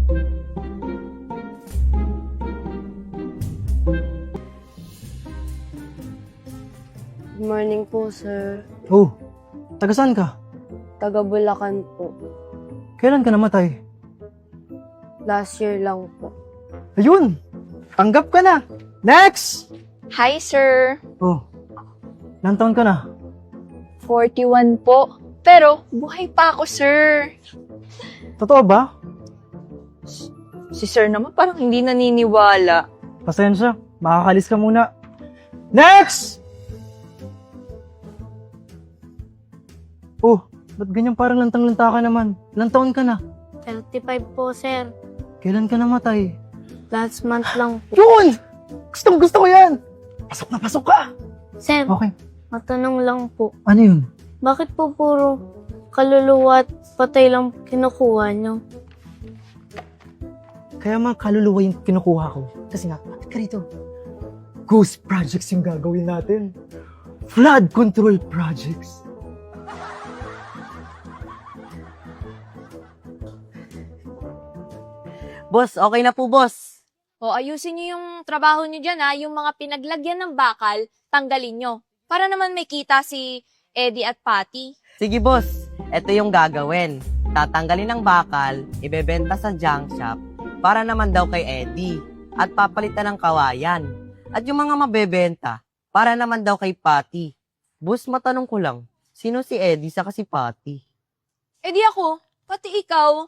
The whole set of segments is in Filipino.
Good morning po, sir. Oh, taga saan ka? Taga Bulacan po. Kailan ka namatay? Last year lang po. Ayun! Tanggap ka na! Next! Hi, sir. Oh, ilang taon ka na? 41 po. Pero, buhay pa ako, sir. Totoo ba? Si sir naman parang hindi naniniwala. Pasensya, makakalis ka muna. Next! Oh, ba't ganyan parang lantang-lanta ka naman? Ilang taon ka na? 35 po, sir. Kailan ka namatay? Last month lang po. Yun! Gusto ko yan! Pasok na pasok ka! Sir, Okay, matanong lang po. ano yun? Bakit po puro kaluluwa at patay lang kinukuha nyo? Kaya mga kaluluwa yung kinukuha ko. Kasi nga, bakit ka rito? Ghost projects yung gagawin natin. Flood control projects. Boss, okay na po, boss. O, ayusin niyo yung trabaho niyo dyan, ha? Yung mga pinaglagyan ng bakal, tanggalin niyo. Para naman may kita si Eddie at Patty. Sige, boss. Ito yung gagawin. Tatanggalin ng bakal, ibebenta sa junk shop, para naman daw kay Eddie. At papalitan ng kawayan. At yung mga mabebenta, para naman daw kay Patty. Boss, matanong ko lang, sino si Eddie saka si Patty? Eddie ako, pati ikaw.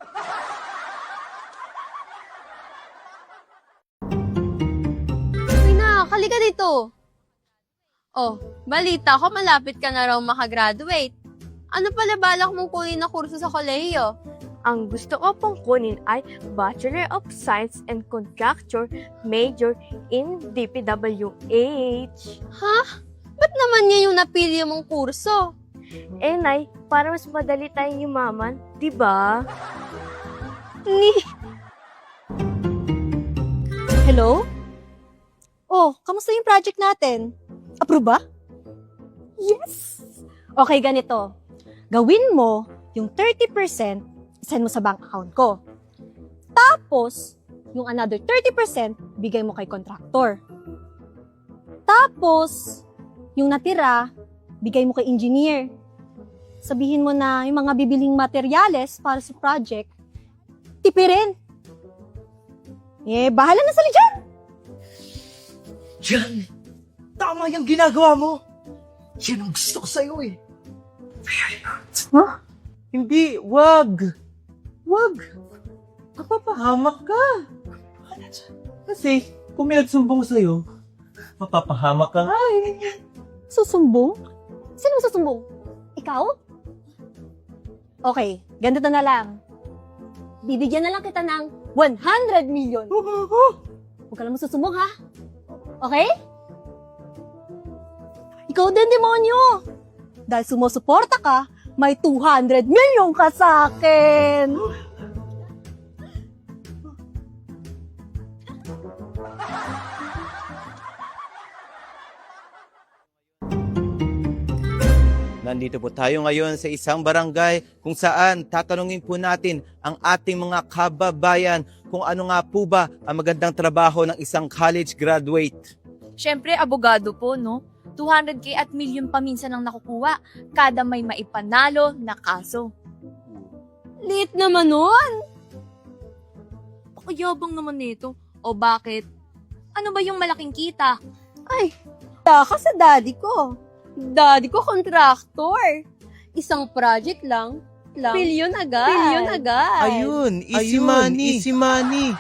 Halika dito. Oh, balita ko malapit ka na raw makagraduate. Ano pala balak mong kunin na kurso sa kolehiyo? Ang gusto ko pong kunin ay Bachelor of Science and Contractor Major in DPWH. Ha? Ba't naman niya yung napili mong kurso? Eh, Nay, para mas madali tayong yumaman, di ba? Hello? Oh, kamusta yung project natin? Approve ba? Yes! Okay, ganito. Gawin mo yung 30%, send mo sa bank account ko. Tapos, yung another 30%, bigay mo kay contractor. Tapos, yung natira, bigay mo kay engineer. Sabihin mo na yung mga bibiling materyales para sa project, tipirin. Eh, bahala na sila dyan! Yan! Tama yung ginagawa mo! Yan ang gusto ko sa'yo eh! Very good. Huh? Hindi, wag! Wag! Mapapahamak ka! Kasi, kung may nagsumbong sa'yo, mapapahamak ka nga eh. Susumbong? Sino susumbong? Ikaw? Okay, ganito na lang. Bibigyan na lang kita ng 100 million. Huwag ka lang susumbong, ha? Okay? Ikaw din, demonyo! Dahil sumusuporta ka, may 200 million ka sa akin! Nandito po tayo ngayon sa isang barangay kung saan tatanungin po natin ang ating mga kababayan kung ano nga po ba ang magandang trabaho ng isang college graduate. Siyempre, abogado po, no? 200K at million pa minsan ang nakukuha kada may maipanalo na kaso. Liit naman nun. Pakayabang naman nito. O bakit? Ano ba yung malaking kita? Ay, taka sa daddy ko. Daddy ko contractor. Isang project lang. Bilyon agad. Bilyon agad. Ayun, easy money.